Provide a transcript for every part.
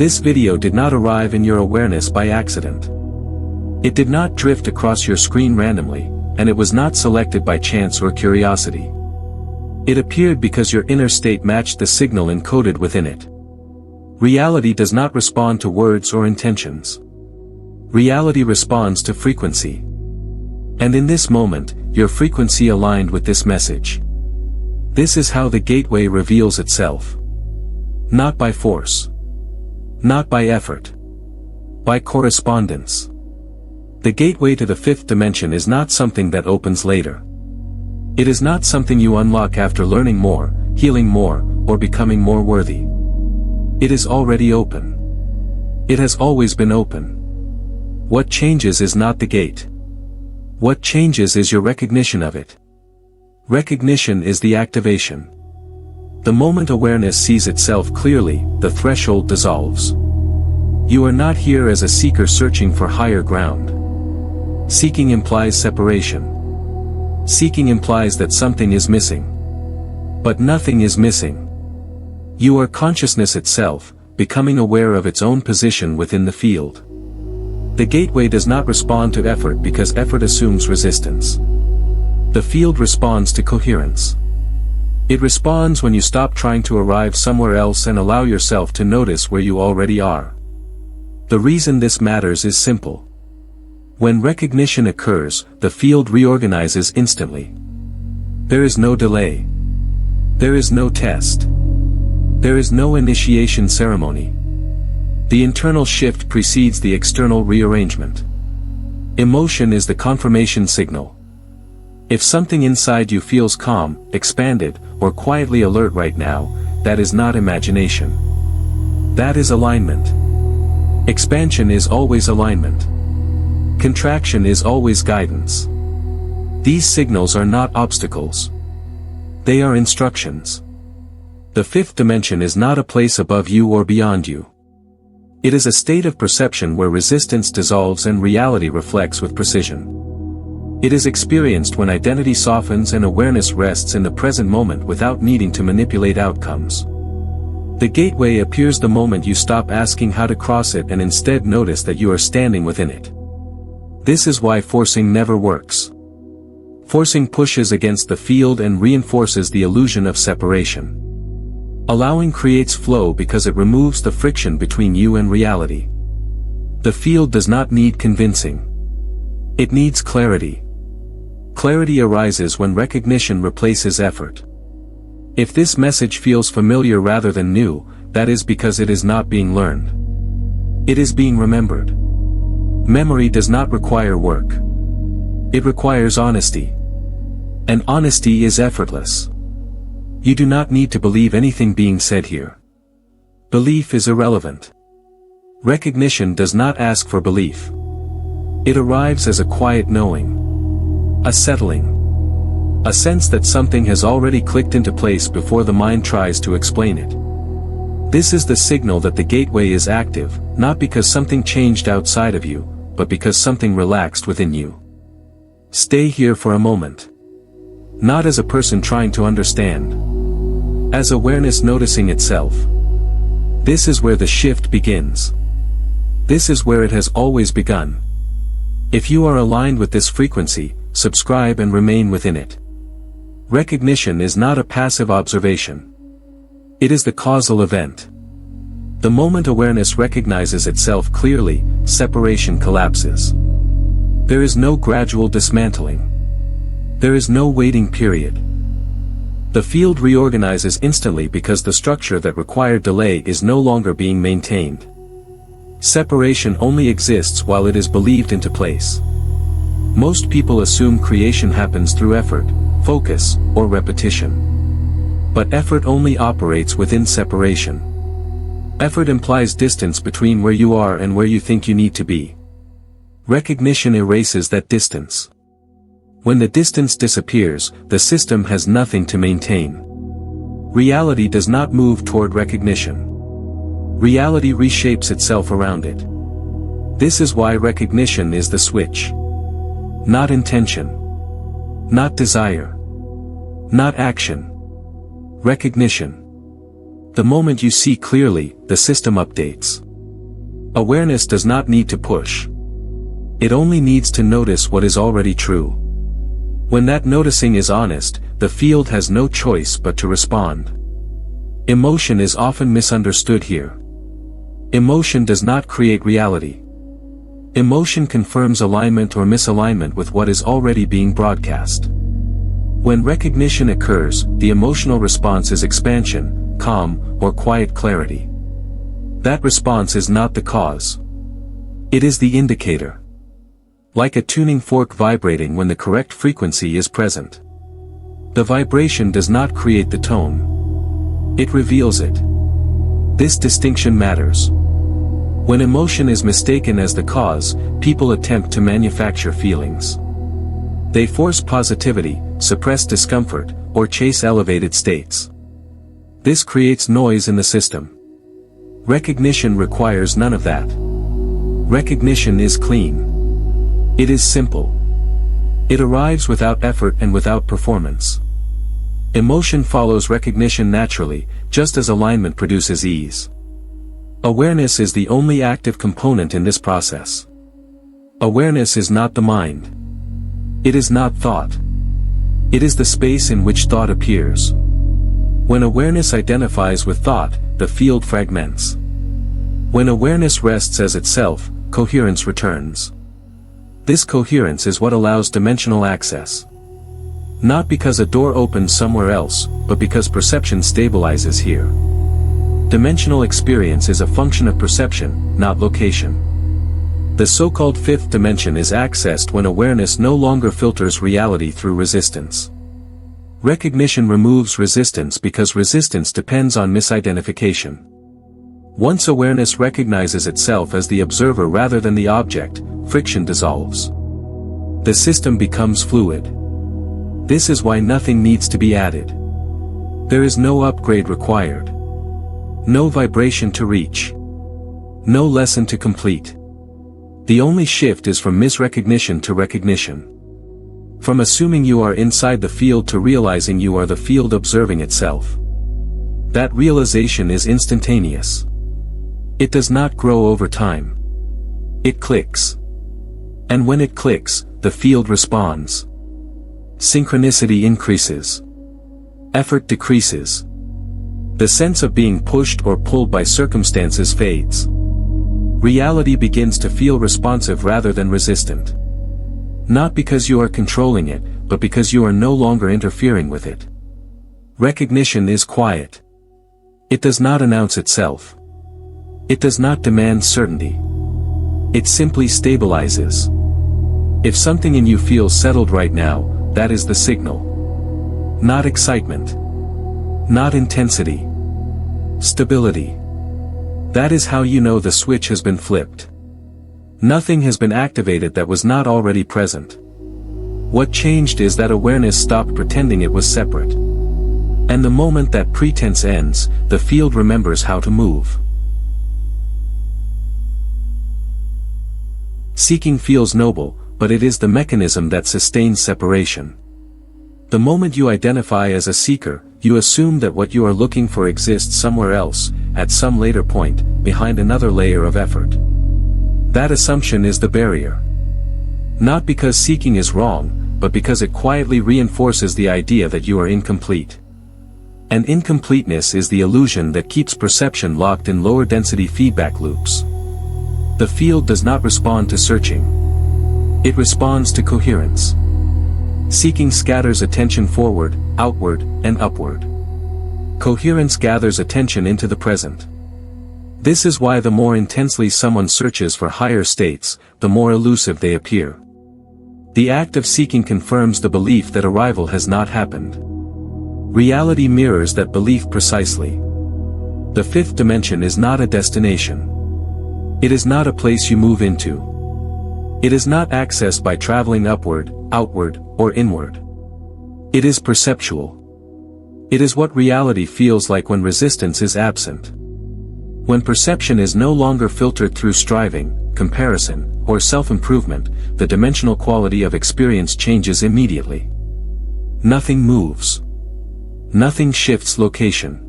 This video did not arrive in your awareness by accident. It did not drift across your screen randomly, and it was not selected by chance or curiosity. It appeared because your inner state matched the signal encoded within it. Reality does not respond to words or intentions. Reality responds to frequency. And in this moment, your frequency aligned with this message. This is how the gateway reveals itself. Not by force. Not by effort. By correspondence. The gateway to the fifth dimension is not something that opens later. It is not something you unlock after learning more, healing more, or becoming more worthy. It is already open. It has always been open. What changes is not the gate. What changes is your recognition of it. Recognition is the activation. The moment awareness sees itself clearly, the threshold dissolves. You are not here as a seeker searching for higher ground. Seeking implies separation. Seeking implies that something is missing. But nothing is missing. You are consciousness itself, becoming aware of its own position within the field. The gateway does not respond to effort because effort assumes resistance. The field responds to coherence. It responds when you stop trying to arrive somewhere else and allow yourself to notice where you already are. The reason this matters is simple. When recognition occurs, the field reorganizes instantly. There is no delay. There is no test. There is no initiation ceremony. The internal shift precedes the external rearrangement. Emotion is the confirmation signal. If something inside you feels calm, expanded, or quietly alert right now, that is not imagination. That is alignment. Expansion is always alignment. Contraction is always guidance. These signals are not obstacles. They are instructions. The fifth dimension is not a place above you or beyond you. It is a state of perception where resistance dissolves and reality reflects with precision. It is experienced when identity softens and awareness rests in the present moment without needing to manipulate outcomes. The gateway appears the moment you stop asking how to cross it and instead notice that you are standing within it. This is why forcing never works. Forcing pushes against the field and reinforces the illusion of separation. Allowing creates flow because it removes the friction between you and reality. The field does not need convincing. It needs clarity. Clarity arises when recognition replaces effort. If this message feels familiar rather than new, that is because it is not being learned. It is being remembered. Memory does not require work. It requires honesty. And honesty is effortless. You do not need to believe anything being said here. Belief is irrelevant. Recognition does not ask for belief. It arrives as a quiet knowing. A settling. A sense that something has already clicked into place before the mind tries to explain it. This is the signal that the gateway is active, not because something changed outside of you, but because something relaxed within you. Stay here for a moment. Not as a person trying to understand. As awareness noticing itself. This is where the shift begins. This is where it has always begun. If you are aligned with this frequency, subscribe and remain within it. Recognition is not a passive observation. It is the causal event. The moment awareness recognizes itself clearly, separation collapses. There is no gradual dismantling. There is no waiting period. The field reorganizes instantly because the structure that required delay is no longer being maintained. Separation only exists while it is believed into place. Most people assume creation happens through effort, focus, or repetition. But effort only operates within separation. Effort implies distance between where you are and where you think you need to be. Recognition erases that distance. When the distance disappears, the system has nothing to maintain. Reality does not move toward recognition. Reality reshapes itself around it. This is why recognition is the switch. Not intention. Not desire. Not action. Recognition. The moment you see clearly, the system updates. Awareness does not need to push. It only needs to notice what is already true. When that noticing is honest, the field has no choice but to respond. Emotion is often misunderstood here. Emotion does not create reality. Emotion confirms alignment or misalignment with what is already being broadcast. When recognition occurs, the emotional response is expansion, calm, or quiet clarity. That response is not the cause. It is the indicator. Like a tuning fork vibrating when the correct frequency is present. The vibration does not create the tone. It reveals it. This distinction matters. When emotion is mistaken as the cause, people attempt to manufacture feelings. They force positivity, suppress discomfort, or chase elevated states. This creates noise in the system. Recognition requires none of that. Recognition is clean. It is simple. It arrives without effort and without performance. Emotion follows recognition naturally, just as alignment produces ease. Awareness is the only active component in this process. Awareness is not the mind. It is not thought. It is the space in which thought appears. When awareness identifies with thought, the field fragments. When awareness rests as itself, coherence returns. This coherence is what allows dimensional access. Not because a door opens somewhere else, but because perception stabilizes here. Dimensional experience is a function of perception, not location. The so-called fifth dimension is accessed when awareness no longer filters reality through resistance. Recognition removes resistance because resistance depends on misidentification. Once awareness recognizes itself as the observer rather than the object, friction dissolves. The system becomes fluid. This is why nothing needs to be added. There is no upgrade required. No vibration to reach. No lesson to complete. The only shift is from misrecognition to recognition. From assuming you are inside the field to realizing you are the field observing itself. That realization is instantaneous. It does not grow over time. It clicks. And when it clicks, the field responds. Synchronicity increases. Effort decreases. The sense of being pushed or pulled by circumstances fades. Reality begins to feel responsive rather than resistant. Not because you are controlling it, but because you are no longer interfering with it. Recognition is quiet. It does not announce itself. It does not demand certainty. It simply stabilizes. If something in you feels settled right now, that is the signal. Not excitement. Not intensity. Stability. That is how you know the switch has been flipped. Nothing has been activated that was not already present. What changed is that awareness stopped pretending it was separate. And the moment that pretense ends, the field remembers how to move. Seeking feels noble, but it is the mechanism that sustains separation. The moment you identify as a seeker, you assume that what you are looking for exists somewhere else, at some later point, behind another layer of effort. That assumption is the barrier. Not because seeking is wrong, but because it quietly reinforces the idea that you are incomplete. And incompleteness is the illusion that keeps perception locked in lower density feedback loops. The field does not respond to searching. It responds to coherence. Seeking scatters attention forward, outward, and upward. Coherence gathers attention into the present. This is why the more intensely someone searches for higher states, the more elusive they appear. The act of seeking confirms the belief that arrival has not happened. Reality mirrors that belief precisely. The fifth dimension is not a destination. It is not a place you move into. It is not accessed by traveling upward, outward, or inward. It is perceptual. It is what reality feels like when resistance is absent. When perception is no longer filtered through striving, comparison, or self-improvement, the dimensional quality of experience changes immediately. Nothing moves. Nothing shifts location.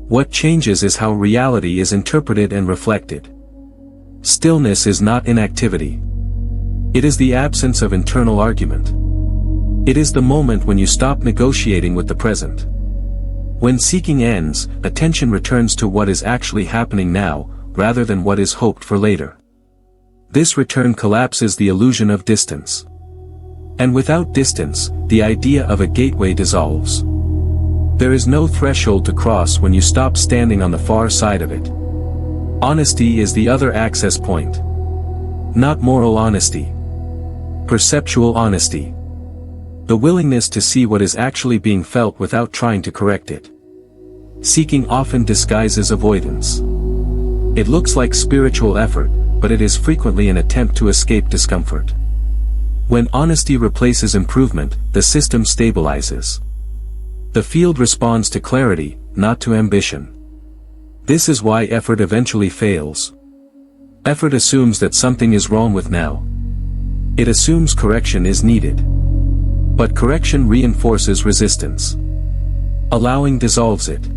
What changes is how reality is interpreted and reflected. Stillness is not inactivity. It is the absence of internal argument. It is the moment when you stop negotiating with the present. When seeking ends, attention returns to what is actually happening now, rather than what is hoped for later. This return collapses the illusion of distance. And without distance, the idea of a gateway dissolves. There is no threshold to cross when you stop standing on the far side of it. Honesty is the other access point. Not moral honesty. Perceptual honesty. The willingness to see what is actually being felt without trying to correct it. Seeking often disguises avoidance. It looks like spiritual effort, but it is frequently an attempt to escape discomfort. When honesty replaces improvement, the system stabilizes. The field responds to clarity, not to ambition. This is why effort eventually fails. Effort assumes that something is wrong with now. It assumes correction is needed. But correction reinforces resistance. Allowing dissolves it.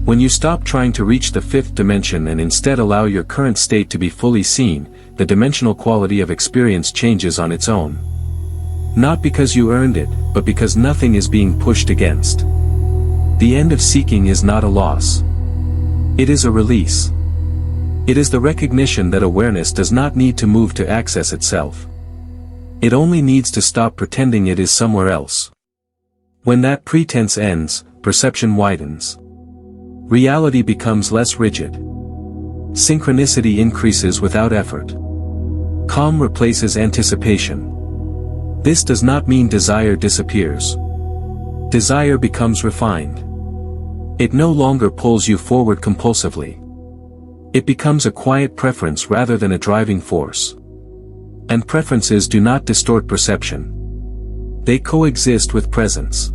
When you stop trying to reach the fifth dimension and instead allow your current state to be fully seen, the dimensional quality of experience changes on its own. Not because you earned it, but because nothing is being pushed against. The end of seeking is not a loss. It is a release. It is the recognition that awareness does not need to move to access itself. It only needs to stop pretending it is somewhere else. When that pretense ends, perception widens. Reality becomes less rigid. Synchronicity increases without effort. Calm replaces anticipation. This does not mean desire disappears. Desire becomes refined. It no longer pulls you forward compulsively. It becomes a quiet preference rather than a driving force. And preferences do not distort perception. They coexist with presence.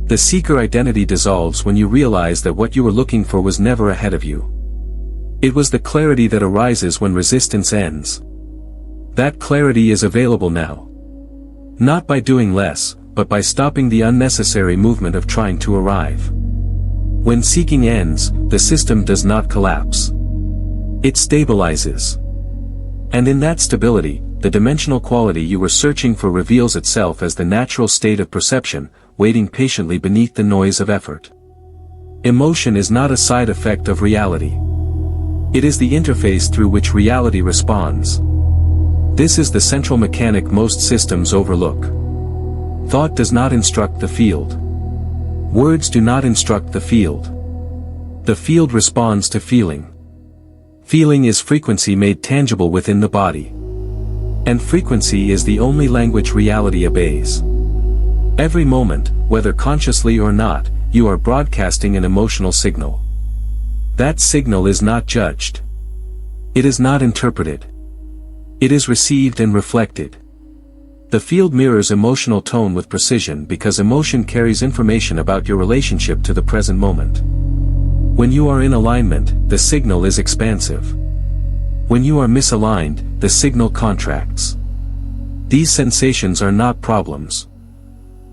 The seeker identity dissolves when you realize that what you were looking for was never ahead of you. It was the clarity that arises when resistance ends. That clarity is available now. Not by doing less, but by stopping the unnecessary movement of trying to arrive. When seeking ends, the system does not collapse. It stabilizes. And in that stability, the dimensional quality you were searching for reveals itself as the natural state of perception, waiting patiently beneath the noise of effort. Emotion is not a side effect of reality. It is the interface through which reality responds. This is the central mechanic most systems overlook. Thought does not instruct the field. Words do not instruct the field. The field responds to feeling. Feeling is frequency made tangible within the body. And frequency is the only language reality obeys. Every moment, whether consciously or not, you are broadcasting an emotional signal. That signal is not judged. It is not interpreted. It is received and reflected. The field mirrors emotional tone with precision because emotion carries information about your relationship to the present moment. When you are in alignment, the signal is expansive. When you are misaligned, the signal contracts. These sensations are not problems.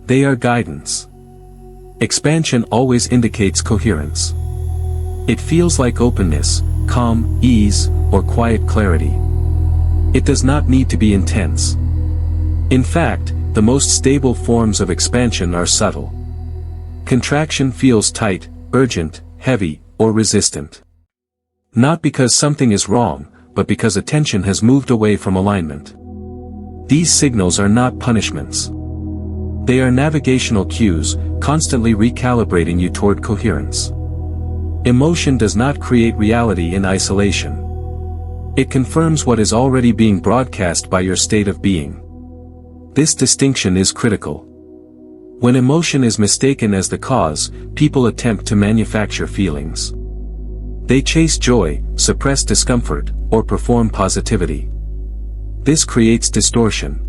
They are guidance. Expansion always indicates coherence. It feels like openness, calm, ease, or quiet clarity. It does not need to be intense. In fact, the most stable forms of expansion are subtle. Contraction feels tight, urgent, heavy, or resistant. Not because something is wrong, but because attention has moved away from alignment. These signals are not punishments. They are navigational cues, constantly recalibrating you toward coherence. Emotion does not create reality in isolation. It confirms what is already being broadcast by your state of being. This distinction is critical. When emotion is mistaken as the cause, people attempt to manufacture feelings. They chase joy, suppress discomfort, or perform positivity. This creates distortion.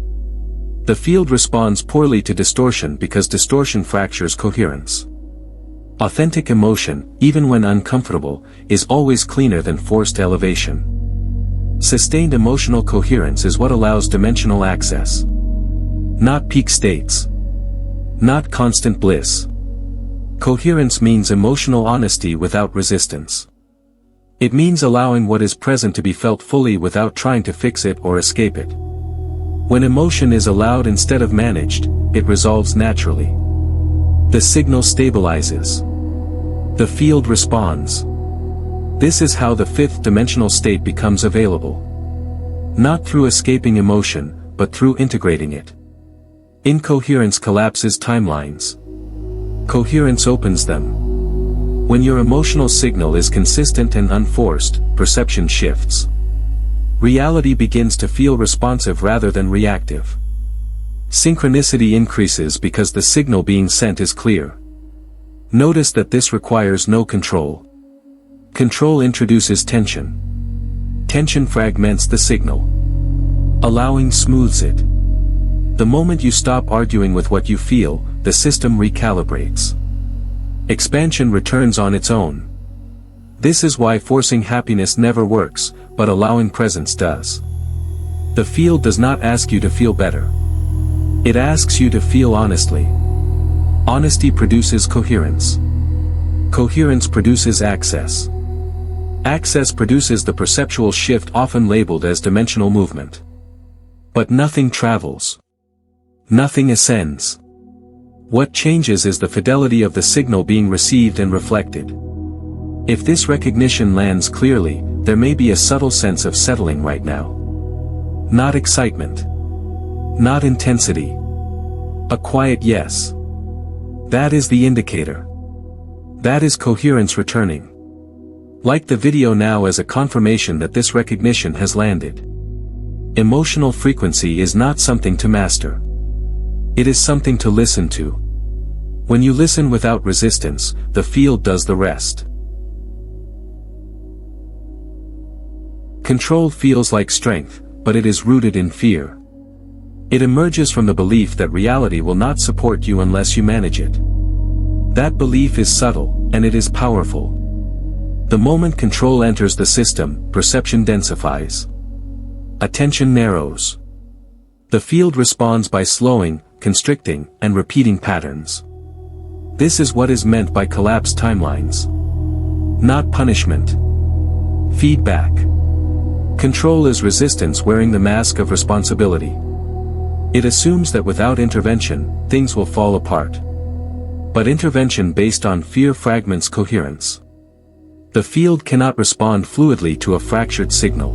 The field responds poorly to distortion because distortion fractures coherence. Authentic emotion, even when uncomfortable, is always cleaner than forced elevation. Sustained emotional coherence is what allows dimensional access. Not peak states. Not constant bliss. Coherence means emotional honesty without resistance. It means allowing what is present to be felt fully without trying to fix it or escape it. When emotion is allowed instead of managed, it resolves naturally. The signal stabilizes. The field responds. This is how the fifth dimensional state becomes available. Not through escaping emotion, but through integrating it. Incoherence collapses timelines. Coherence opens them. When your emotional signal is consistent and unforced, perception shifts. Reality begins to feel responsive rather than reactive. Synchronicity increases because the signal being sent is clear. Notice that this requires no control. Control introduces tension. Tension fragments the signal. Allowing smooths it. The moment you stop arguing with what you feel, the system recalibrates. Expansion returns on its own. This is why forcing happiness never works, but allowing presence does. The field does not ask you to feel better. It asks you to feel honestly. Honesty produces coherence. Coherence produces access. Access produces the perceptual shift often labeled as dimensional movement. But nothing travels. Nothing ascends. What changes is the fidelity of the signal being received and reflected. If this recognition lands clearly, there may be a subtle sense of settling right now. Not excitement. Not intensity. A quiet yes. That is the indicator. That is coherence returning. Like the video now as a confirmation that this recognition has landed. Emotional frequency is not something to master. It is something to listen to. When you listen without resistance, the field does the rest. Control feels like strength, but it is rooted in fear. It emerges from the belief that reality will not support you unless you manage it. That belief is subtle, and it is powerful. The moment control enters the system, perception densifies. Attention narrows. The field responds by slowing, constricting, and repeating patterns. This is what is meant by collapsed timelines. Not punishment. Feedback. Control is resistance wearing the mask of responsibility. It assumes that without intervention, things will fall apart. But intervention based on fear fragments coherence. The field cannot respond fluidly to a fractured signal.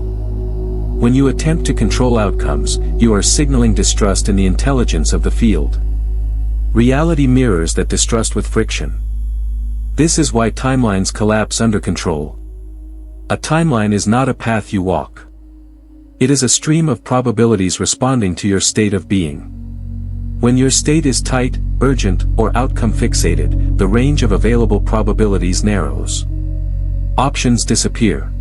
When you attempt to control outcomes, you are signaling distrust in the intelligence of the field. Reality mirrors that distrust with friction. This is why timelines collapse under control. A timeline is not a path you walk. It is a stream of probabilities responding to your state of being. When your state is tight, urgent, or outcome fixated, the range of available probabilities narrows. Options disappear.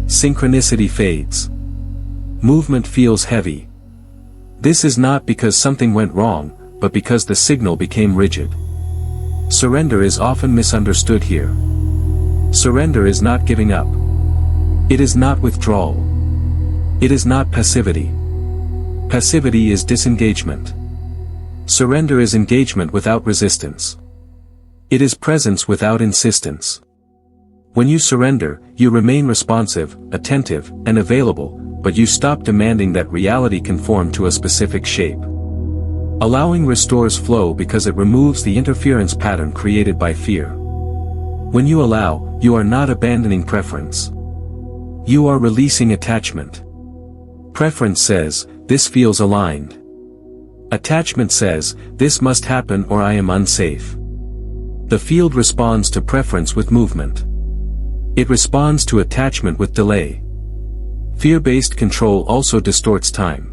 Synchronicity fades. Movement feels heavy. This is not because something went wrong, but because the signal became rigid. Surrender is often misunderstood here. Surrender is not giving up. It is not withdrawal. It is not passivity. Passivity is disengagement. Surrender is engagement without resistance. It is presence without insistence. When you surrender, you remain responsive, attentive, and available, but you stop demanding that reality conform to a specific shape. Allowing restores flow because it removes the interference pattern created by fear. When you allow, you are not abandoning preference. You are releasing attachment. Preference says, this feels aligned. Attachment says, this must happen or I am unsafe. The field responds to preference with movement. It responds to attachment with delay. Fear-based control also distorts time.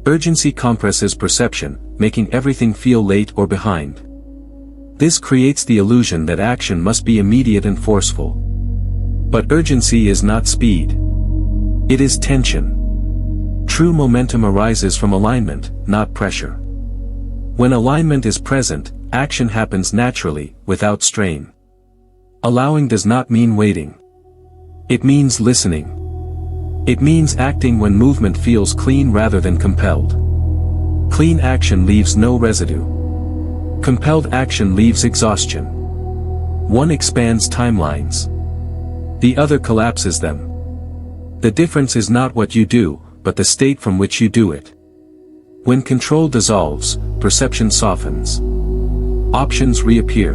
Urgency compresses perception, making everything feel late or behind. This creates the illusion that action must be immediate and forceful. But urgency is not speed. It is tension. True momentum arises from alignment, not pressure. When alignment is present, action happens naturally, without strain. Allowing does not mean waiting. It means listening. It means acting when movement feels clean rather than compelled. Clean action leaves no residue. Compelled action leaves exhaustion. One expands timelines. The other collapses them. The difference is not what you do, but the state from which you do it. When control dissolves, perception softens. Options reappear.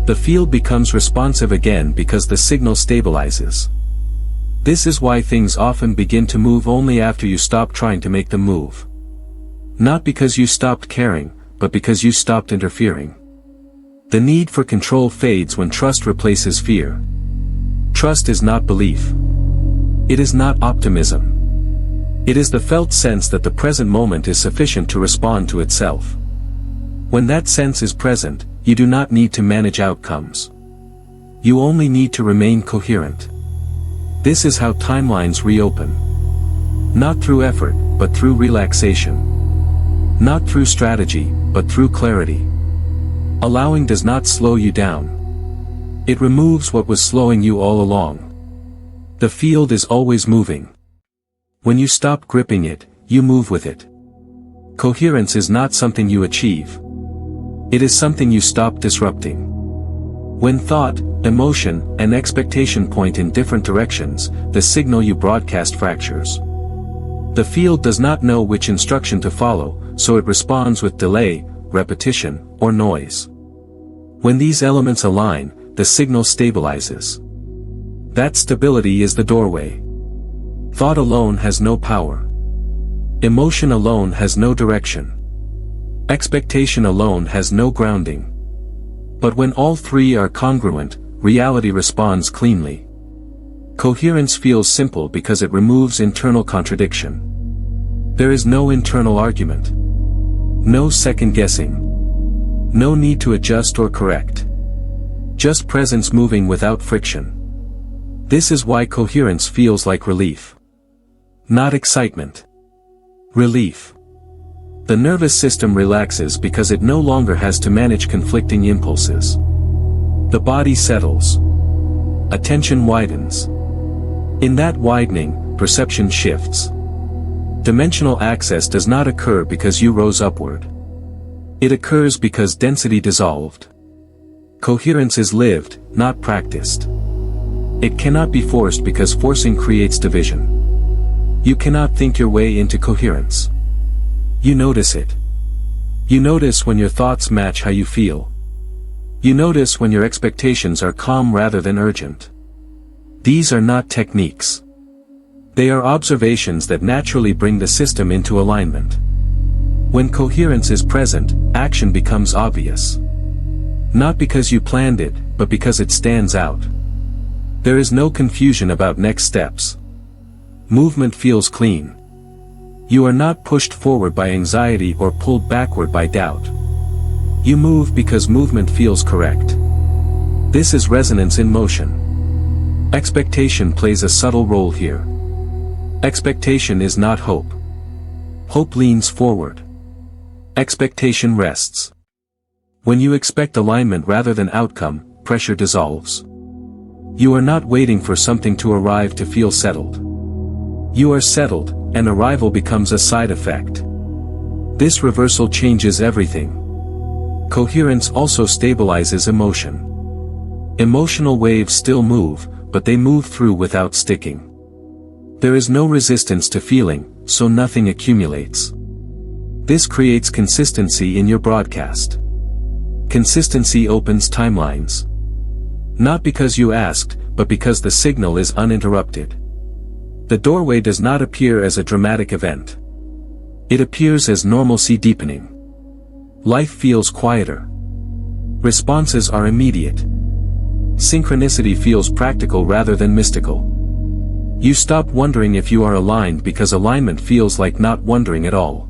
The field becomes responsive again because the signal stabilizes. This is why things often begin to move only after you stop trying to make them move. Not because you stopped caring, but because you stopped interfering. The need for control fades when trust replaces fear. Trust is not belief. It is not optimism. It is the felt sense that the present moment is sufficient to respond to itself. When that sense is present, you do not need to manage outcomes. You only need to remain coherent. This is how timelines reopen. Not through effort, but through relaxation. Not through strategy, but through clarity. Allowing does not slow you down. It removes what was slowing you all along. The field is always moving. When you stop gripping it, you move with it. Coherence is not something you achieve. It is something you stop disrupting. When thought, emotion, and expectation point in different directions, the signal you broadcast fractures. The field does not know which instruction to follow, so it responds with delay, repetition, or noise. When these elements align, the signal stabilizes. That stability is the doorway. Thought alone has no power. Emotion alone has no direction. Expectation alone has no grounding. But when all three are congruent, reality responds cleanly. Coherence feels simple because it removes internal contradiction. There is no internal argument. No second guessing. No need to adjust or correct. Just presence moving without friction. This is why coherence feels like relief. Not excitement. Relief. The nervous system relaxes because it no longer has to manage conflicting impulses. The body settles. Attention widens. In that widening, perception shifts. Dimensional access does not occur because you rose upward. It occurs because density dissolved. Coherence is lived, not practiced. It cannot be forced because forcing creates division. You cannot think your way into coherence. You notice it. You notice when your thoughts match how you feel. You notice when your expectations are calm rather than urgent. These are not techniques. They are observations that naturally bring the system into alignment. When coherence is present, action becomes obvious. Not because you planned it, but because it stands out. There is no confusion about next steps. Movement feels clean. You are not pushed forward by anxiety or pulled backward by doubt. You move because movement feels correct. This is resonance in motion. Expectation plays a subtle role here. Expectation is not hope. Hope leans forward. Expectation rests. When you expect alignment rather than outcome, pressure dissolves. You are not waiting for something to arrive to feel settled. You are settled, and arrival becomes a side effect. This reversal changes everything. Coherence also stabilizes emotion. Emotional waves still move, but they move through without sticking. There is no resistance to feeling, so nothing accumulates. This creates consistency in your broadcast. Consistency opens timelines. Not because you asked, but because the signal is uninterrupted. The doorway does not appear as a dramatic event. It appears as normalcy deepening. Life feels quieter. Responses are immediate. Synchronicity feels practical rather than mystical. You stop wondering if you are aligned because alignment feels like not wondering at all.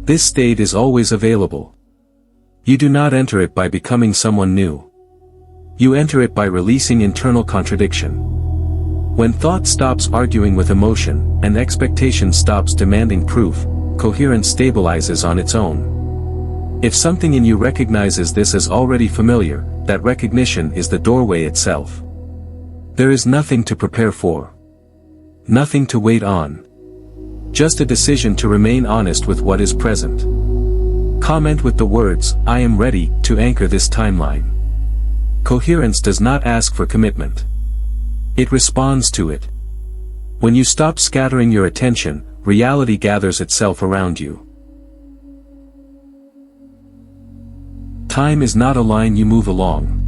This state is always available. You do not enter it by becoming someone new. You enter it by releasing internal contradiction. When thought stops arguing with emotion, and expectation stops demanding proof, coherence stabilizes on its own. If something in you recognizes this as already familiar, that recognition is the doorway itself. There is nothing to prepare for. Nothing to wait on. Just a decision to remain honest with what is present. Comment with the words, "I am ready," to anchor this timeline. Coherence does not ask for commitment. It responds to it. When you stop scattering your attention, reality gathers itself around you. Time is not a line you move along.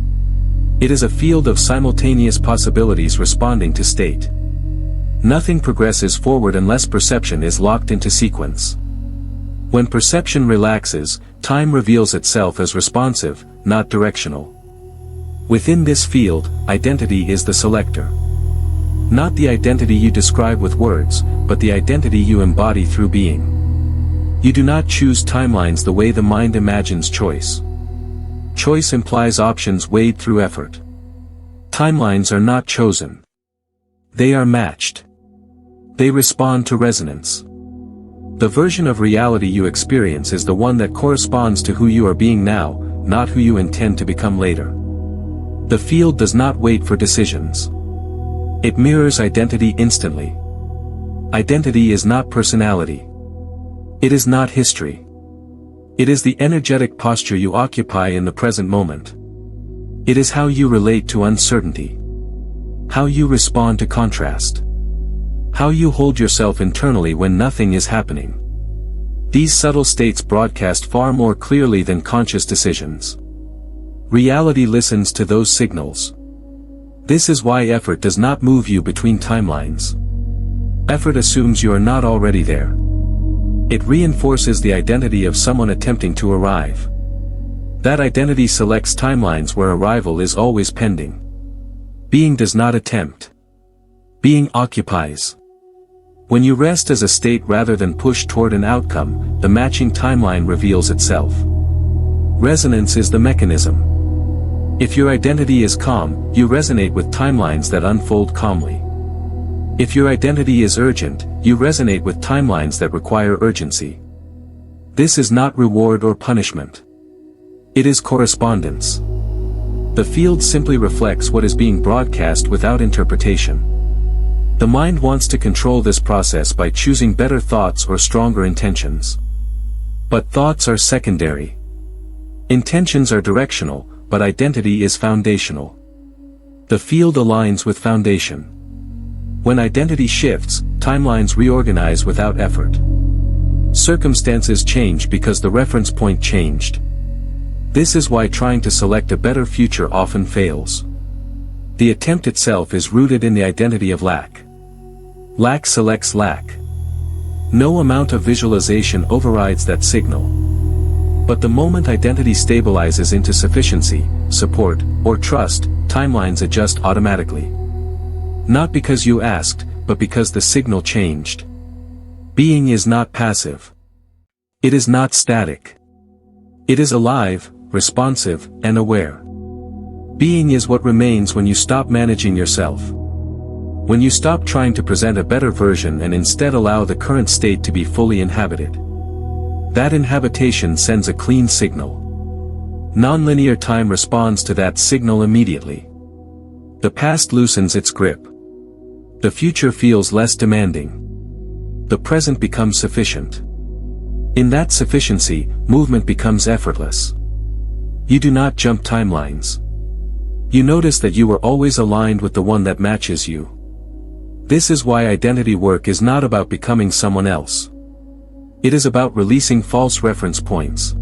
It is a field of simultaneous possibilities responding to state. Nothing progresses forward unless perception is locked into sequence. When perception relaxes, time reveals itself as responsive, not directional. Within this field, identity is the selector. Not the identity you describe with words, but the identity you embody through being. You do not choose timelines the way the mind imagines choice. Choice implies options weighed through effort. Timelines are not chosen. They are matched. They respond to resonance. The version of reality you experience is the one that corresponds to who you are being now, not who you intend to become later. The field does not wait for decisions. It mirrors identity instantly. Identity is not personality. It is not history. It is the energetic posture you occupy in the present moment. It is how you relate to uncertainty. How you respond to contrast. How you hold yourself internally when nothing is happening. These subtle states broadcast far more clearly than conscious decisions. Reality listens to those signals. This is why effort does not move you between timelines. Effort assumes you are not already there. It reinforces the identity of someone attempting to arrive. That identity selects timelines where arrival is always pending. Being does not attempt. Being occupies. When you rest as a state rather than push toward an outcome, the matching timeline reveals itself. Resonance is the mechanism. If your identity is calm, you resonate with timelines that unfold calmly. If your identity is urgent, you resonate with timelines that require urgency. This is not reward or punishment. It is correspondence. The field simply reflects what is being broadcast without interpretation. The mind wants to control this process by choosing better thoughts or stronger intentions. But thoughts are secondary. Intentions are directional, but identity is foundational. The field aligns with foundation. When identity shifts, timelines reorganize without effort. Circumstances change because the reference point changed. This is why trying to select a better future often fails. The attempt itself is rooted in the identity of lack. Lack selects lack. No amount of visualization overrides that signal. But the moment identity stabilizes into sufficiency, support, or trust, timelines adjust automatically. Not because you asked, but because the signal changed. Being is not passive. It is not static. It is alive, responsive, and aware. Being is what remains when you stop managing yourself. When you stop trying to present a better version and instead allow the current state to be fully inhabited. That inhabitation sends a clean signal. Nonlinear time responds to that signal immediately. The past loosens its grip. The future feels less demanding. The present becomes sufficient. In that sufficiency, movement becomes effortless. You do not jump timelines. You notice that you are always aligned with the one that matches you. This is why identity work is not about becoming someone else. It is about releasing false reference points.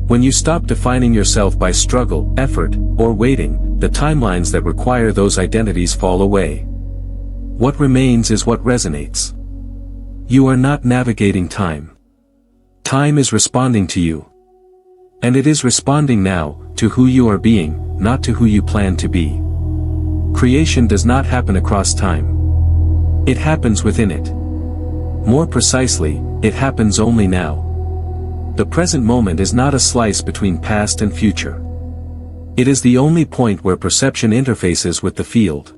When you stop defining yourself by struggle, effort, or waiting, the timelines that require those identities fall away. What remains is what resonates. You are not navigating time. Time is responding to you. And it is responding now, to who you are being, not to who you plan to be. Creation does not happen across time. It happens within it. More precisely, it happens only now. The present moment is not a slice between past and future. It is the only point where perception interfaces with the field.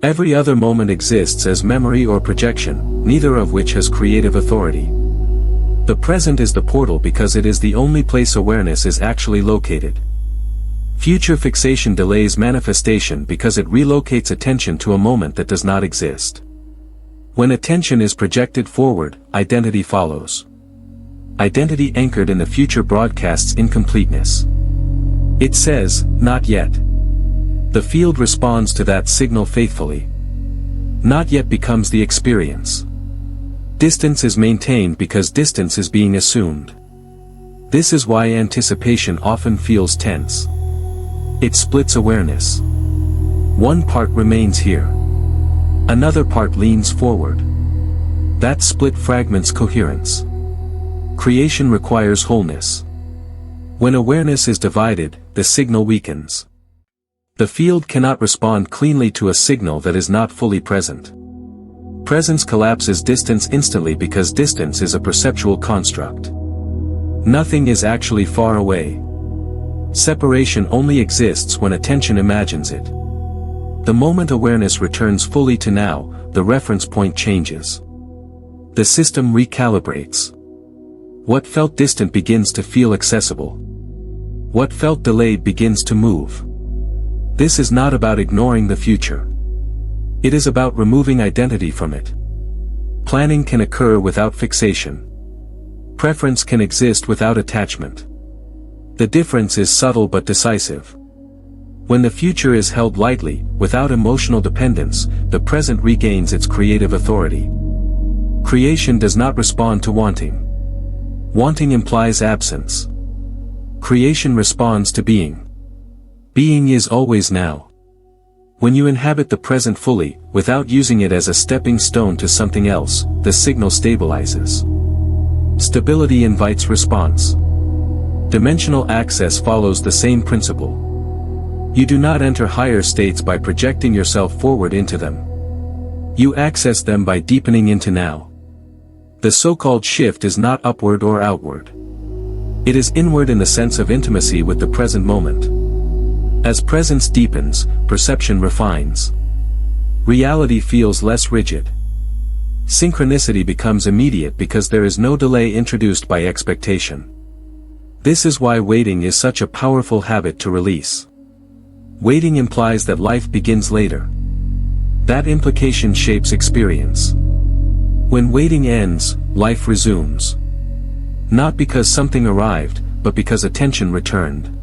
Every other moment exists as memory or projection, neither of which has creative authority. The present is the portal because it is the only place awareness is actually located. Future fixation delays manifestation because it relocates attention to a moment that does not exist. When attention is projected forward, identity follows. Identity anchored in the future broadcasts incompleteness. It says, not yet. The field responds to that signal faithfully. Not yet becomes the experience. Distance is maintained because distance is being assumed. This is why anticipation often feels tense. It splits awareness. One part remains here. Another part leans forward. That split fragments coherence. Creation requires wholeness. When awareness is divided, the signal weakens. The field cannot respond cleanly to a signal that is not fully present. Presence collapses distance instantly because distance is a perceptual construct. Nothing is actually far away. Separation only exists when attention imagines it. The moment awareness returns fully to now, the reference point changes. The system recalibrates. What felt distant begins to feel accessible. What felt delayed begins to move. This is not about ignoring the future. It is about removing identity from it. Planning can occur without fixation. Preference can exist without attachment. The difference is subtle but decisive. When the future is held lightly, without emotional dependence, the present regains its creative authority. Creation does not respond to wanting. Wanting implies absence. Creation responds to being. Being is always now. When you inhabit the present fully, without using it as a stepping stone to something else, the signal stabilizes. Stability invites response. Dimensional access follows the same principle. You do not enter higher states by projecting yourself forward into them. You access them by deepening into now. The so-called shift is not upward or outward. It is inward in the sense of intimacy with the present moment. As presence deepens, perception refines. Reality feels less rigid. Synchronicity becomes immediate because there is no delay introduced by expectation. This is why waiting is such a powerful habit to release. Waiting implies that life begins later. That implication shapes experience. When waiting ends, life resumes. Not because something arrived, but because attention returned.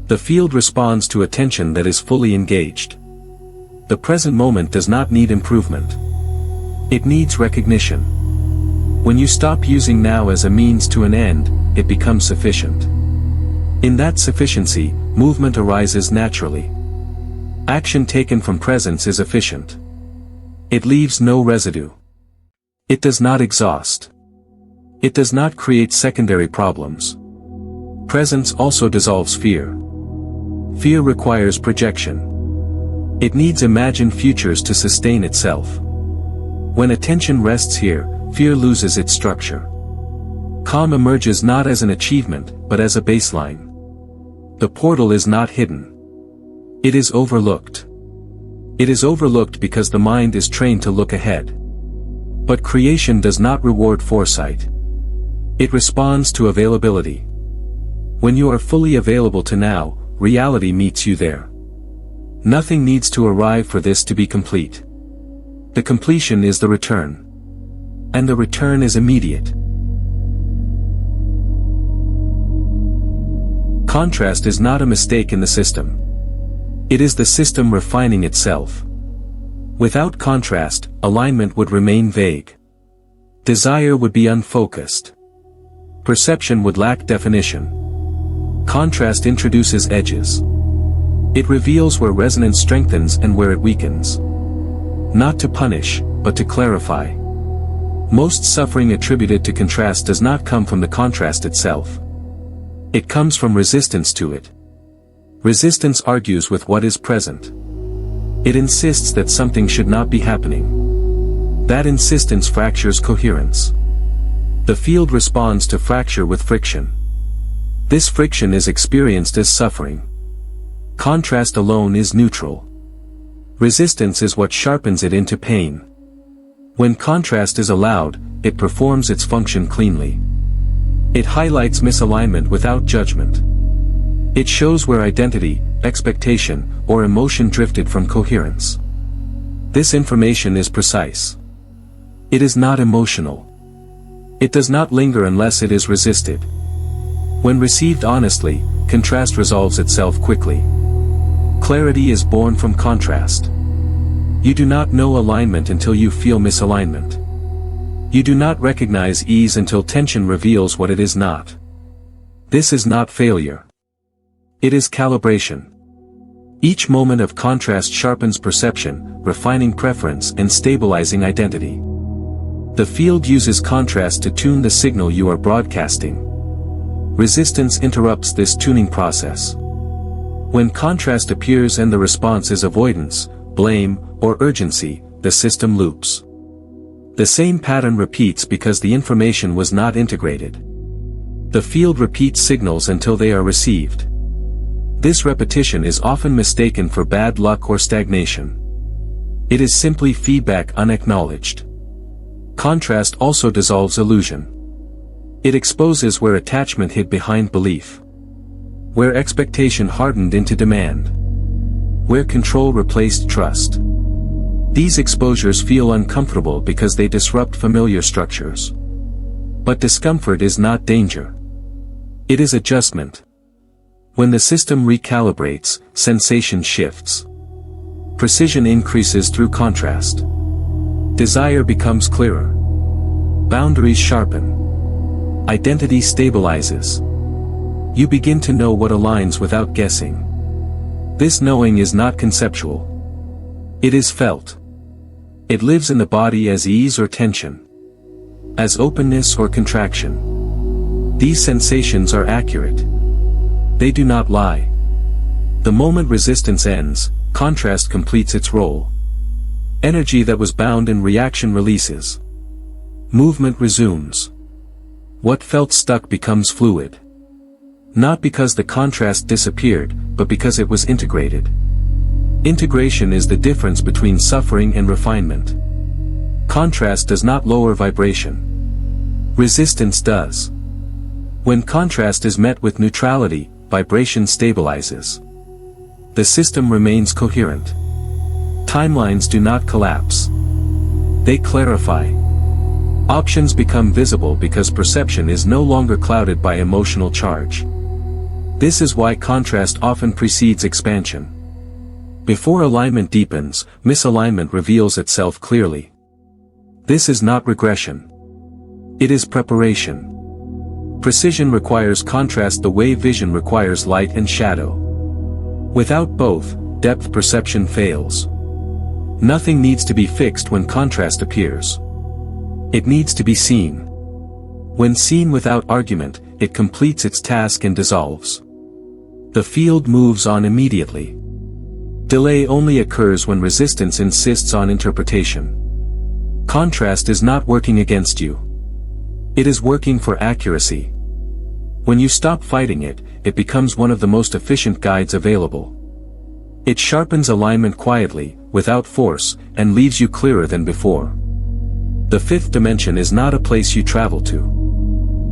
The field responds to attention that is fully engaged. The present moment does not need improvement. It needs recognition. When you stop using now as a means to an end, it becomes sufficient. In that sufficiency, movement arises naturally. Action taken from presence is efficient. It leaves no residue. It does not exhaust. It does not create secondary problems. Presence also dissolves fear. Fear requires projection. It needs imagined futures to sustain itself. When attention rests here, fear loses its structure. Calm emerges not as an achievement, but as a baseline. The portal is not hidden. It is overlooked. It is overlooked because the mind is trained to look ahead. But creation does not reward foresight. It responds to availability. When you are fully available to now, reality meets you there. Nothing needs to arrive for this to be complete. The completion is the return. And the return is immediate. Contrast is not a mistake in the system. It is the system refining itself. Without contrast, alignment would remain vague. Desire would be unfocused. Perception would lack definition. Contrast introduces edges. It reveals where resonance strengthens and where it weakens. Not to punish, but to clarify. Most suffering attributed to contrast does not come from the contrast itself. It comes from resistance to it. Resistance argues with what is present. It insists that something should not be happening. That insistence fractures coherence. The field responds to fracture with friction. This friction is experienced as suffering. Contrast alone is neutral. Resistance is what sharpens it into pain. When contrast is allowed, it performs its function cleanly. It highlights misalignment without judgment. It shows where identity, expectation, or emotion drifted from coherence. This information is precise. It is not emotional. It does not linger unless it is resisted. When received honestly, contrast resolves itself quickly. Clarity is born from contrast. You do not know alignment until you feel misalignment. You do not recognize ease until tension reveals what it is not. This is not failure. It is calibration. Each moment of contrast sharpens perception, refining preference and stabilizing identity. The field uses contrast to tune the signal you are broadcasting. Resistance interrupts this tuning process. When contrast appears and the response is avoidance, blame, or urgency, the system loops. The same pattern repeats because the information was not integrated. The field repeats signals until they are received. This repetition is often mistaken for bad luck or stagnation. It is simply feedback unacknowledged. Contrast also dissolves illusion. It exposes where attachment hid behind belief. Where expectation hardened into demand. Where control replaced trust. These exposures feel uncomfortable because they disrupt familiar structures. But discomfort is not danger. It is adjustment. When the system recalibrates, sensation shifts. Precision increases through contrast. Desire becomes clearer. Boundaries sharpen. Identity stabilizes. You begin to know what aligns without guessing. This knowing is not conceptual. It is felt. It lives in the body as ease or tension. As openness or contraction. These sensations are accurate. They do not lie. The moment resistance ends, contrast completes its role. Energy that was bound in reaction releases. Movement resumes. What felt stuck becomes fluid. Not because the contrast disappeared, but because it was integrated. Integration is the difference between suffering and refinement. Contrast does not lower vibration. Resistance does. When contrast is met with neutrality, vibration stabilizes. The system remains coherent. Timelines do not collapse. They clarify. Options become visible because perception is no longer clouded by emotional charge. This is why contrast often precedes expansion. Before alignment deepens, misalignment reveals itself clearly. This is not regression. It is preparation. Precision requires contrast the way vision requires light and shadow. Without both, depth perception fails. Nothing needs to be fixed when contrast appears. It needs to be seen. When seen without argument, it completes its task and dissolves. The field moves on immediately. Delay only occurs when resistance insists on interpretation. Contrast is not working against you. It is working for accuracy. When you stop fighting it, it becomes one of the most efficient guides available. It sharpens alignment quietly, without force, and leaves you clearer than before. The fifth dimension is not a place you travel to.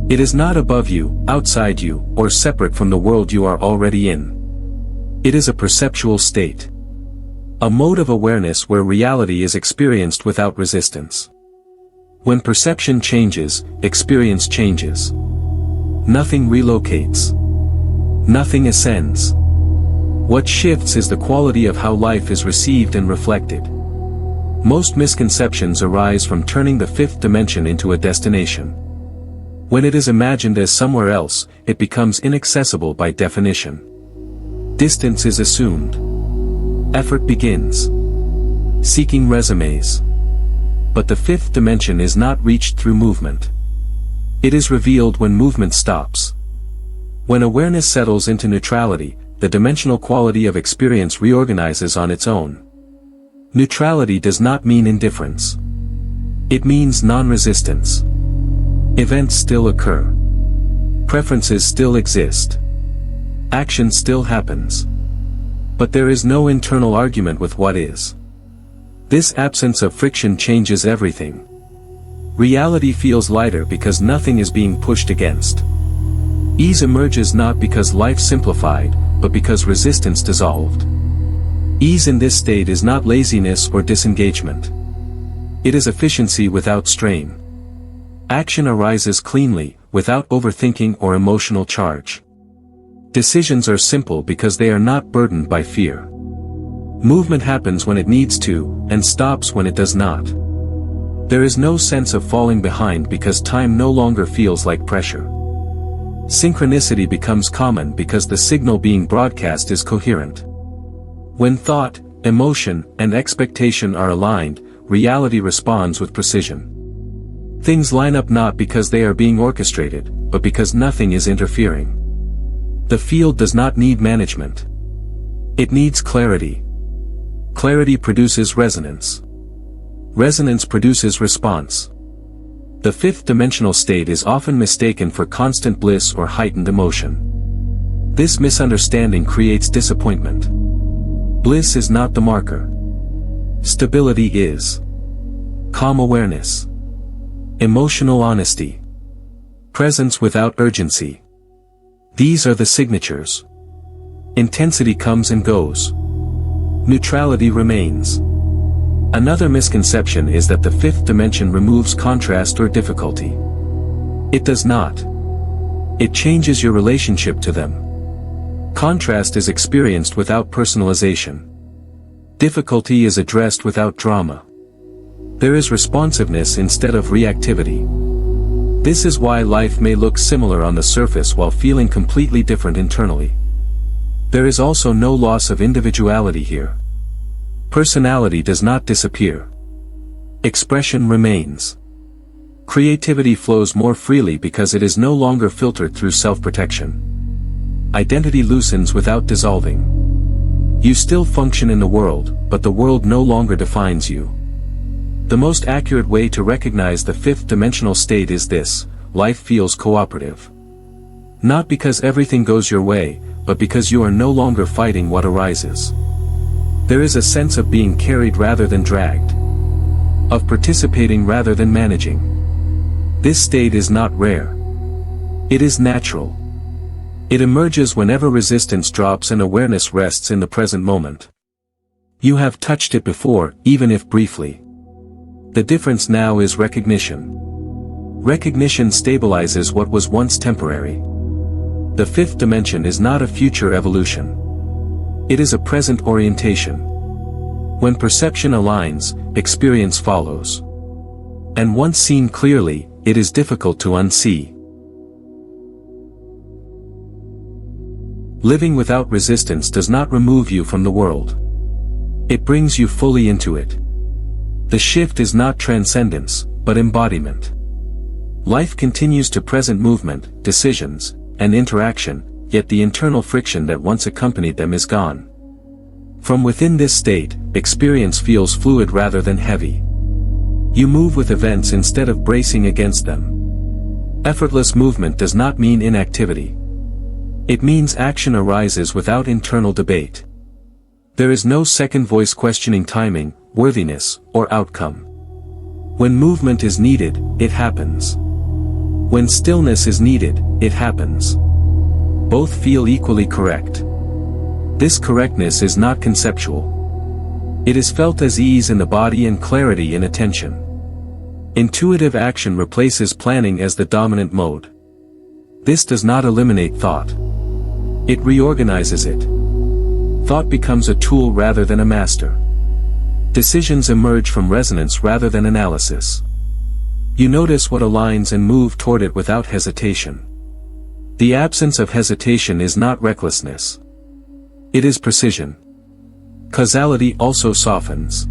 It is not above you, outside you, or separate from the world you are already in. It is a perceptual state. A mode of awareness where reality is experienced without resistance. When perception changes, experience changes. Nothing relocates. Nothing ascends. What shifts is the quality of how life is received and reflected. Most misconceptions arise from turning the fifth dimension into a destination. When it is imagined as somewhere else, it becomes inaccessible by definition. Distance is assumed. Effort begins. Seeking resumes. But the fifth dimension is not reached through movement. It is revealed when movement stops. When awareness settles into neutrality, the dimensional quality of experience reorganizes on its own. Neutrality does not mean indifference. It means non-resistance. Events still occur. Preferences still exist. Action still happens. But there is no internal argument with what is. This absence of friction changes everything. Reality feels lighter because nothing is being pushed against. Ease emerges not because life simplified, but because resistance dissolved. Ease in this state is not laziness or disengagement. It is efficiency without strain. Action arises cleanly, without overthinking or emotional charge. Decisions are simple because they are not burdened by fear. Movement happens when it needs to, and stops when it does not. There is no sense of falling behind because time no longer feels like pressure. Synchronicity becomes common because the signal being broadcast is coherent. When thought, emotion, and expectation are aligned, reality responds with precision. Things line up not because they are being orchestrated, but because nothing is interfering. The field does not need management. It needs clarity. Clarity produces resonance. Resonance produces response. The fifth dimensional state is often mistaken for constant bliss or heightened emotion. This misunderstanding creates disappointment. Bliss is not the marker. Stability is. Calm awareness. Emotional honesty. Presence without urgency. These are the signatures. Intensity comes and goes. Neutrality remains. Another misconception is that the fifth dimension removes contrast or difficulty. It does not. It changes your relationship to them. Contrast is experienced without personalization. Difficulty is addressed without drama. There is responsiveness instead of reactivity. This is why life may look similar on the surface while feeling completely different internally. There is also no loss of individuality here. Personality does not disappear. Expression remains. Creativity flows more freely because it is no longer filtered through self-protection. Identity loosens without dissolving. You still function in the world, but the world no longer defines you. The most accurate way to recognize the fifth dimensional state is this: life feels cooperative. Not because everything goes your way, but because you are no longer fighting what arises. There is a sense of being carried rather than dragged. Of participating rather than managing. This state is not rare. It is natural. It emerges whenever resistance drops and awareness rests in the present moment. You have touched it before, even if briefly. The difference now is recognition. Recognition stabilizes what was once temporary. The fifth dimension is not a future evolution. It is a present orientation. When perception aligns, experience follows. And once seen clearly, it is difficult to unsee. Living without resistance does not remove you from the world. It brings you fully into it. The shift is not transcendence, but embodiment. Life continues to present movement, decisions, and interaction, yet the internal friction that once accompanied them is gone. From within this state, experience feels fluid rather than heavy. You move with events instead of bracing against them. Effortless movement does not mean inactivity. It means action arises without internal debate. There is no second voice questioning timing, worthiness, or outcome. When movement is needed, it happens. When stillness is needed, it happens. Both feel equally correct. This correctness is not conceptual. It is felt as ease in the body and clarity in attention. Intuitive action replaces planning as the dominant mode. This does not eliminate thought. It reorganizes it. Thought becomes a tool rather than a master. Decisions emerge from resonance rather than analysis. You notice what aligns and move toward it without hesitation. The absence of hesitation is not recklessness. It is precision. Causality also softens.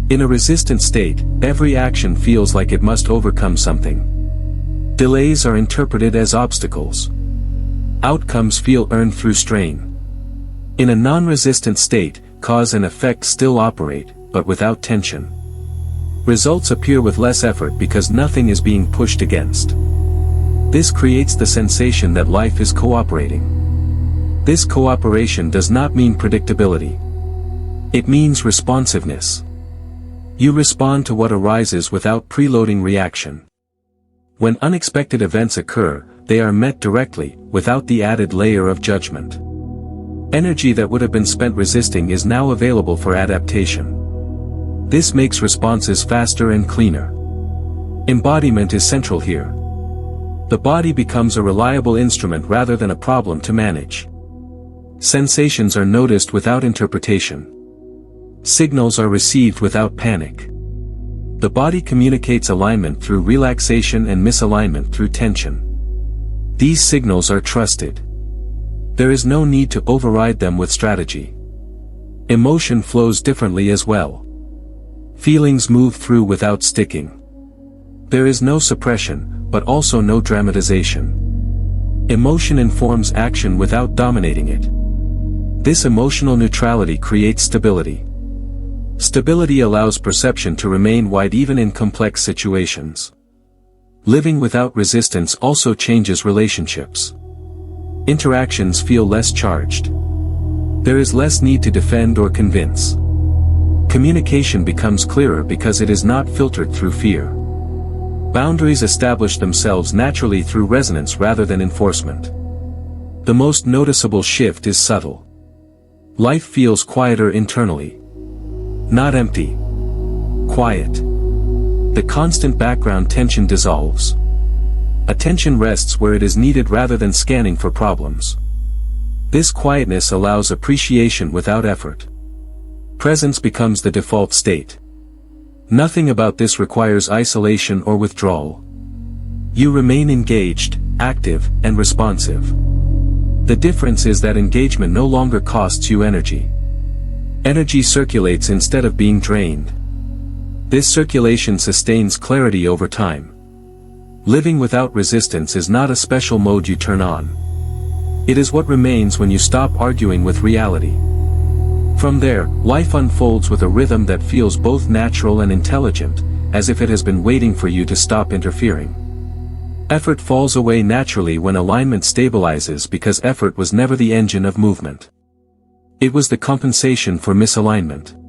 In a resistant state, every action feels like it must overcome something. Delays are interpreted as obstacles. Outcomes feel earned through strain. In a non-resistant state, cause and effect still operate, but without tension. Results appear with less effort because nothing is being pushed against. This creates the sensation that life is cooperating. This cooperation does not mean predictability. It means responsiveness. You respond to what arises without preloading reaction. When unexpected events occur, they are met directly, without the added layer of judgment. Energy that would have been spent resisting is now available for adaptation. This makes responses faster and cleaner. Embodiment is central here. The body becomes a reliable instrument rather than a problem to manage. Sensations are noticed without interpretation. Signals are received without panic. The body communicates alignment through relaxation and misalignment through tension. These signals are trusted. There is no need to override them with strategy. Emotion flows differently as well. Feelings move through without sticking. There is no suppression, but also no dramatization. Emotion informs action without dominating it. This emotional neutrality creates stability. Stability allows perception to remain wide even in complex situations. Living without resistance also changes relationships. Interactions feel less charged. There is less need to defend or convince. Communication becomes clearer because it is not filtered through fear. Boundaries establish themselves naturally through resonance rather than enforcement. The most noticeable shift is subtle. Life feels quieter internally. Not empty. Quiet. The constant background tension dissolves. Attention rests where it is needed rather than scanning for problems. This quietness allows appreciation without effort. Presence becomes the default state. Nothing about this requires isolation or withdrawal. You remain engaged, active, and responsive. The difference is that engagement no longer costs you energy. Energy circulates instead of being drained. This circulation sustains clarity over time. Living without resistance is not a special mode you turn on. It is what remains when you stop arguing with reality. From there, life unfolds with a rhythm that feels both natural and intelligent, as if it has been waiting for you to stop interfering. Effort falls away naturally when alignment stabilizes because effort was never the engine of movement. It was the compensation for misalignment.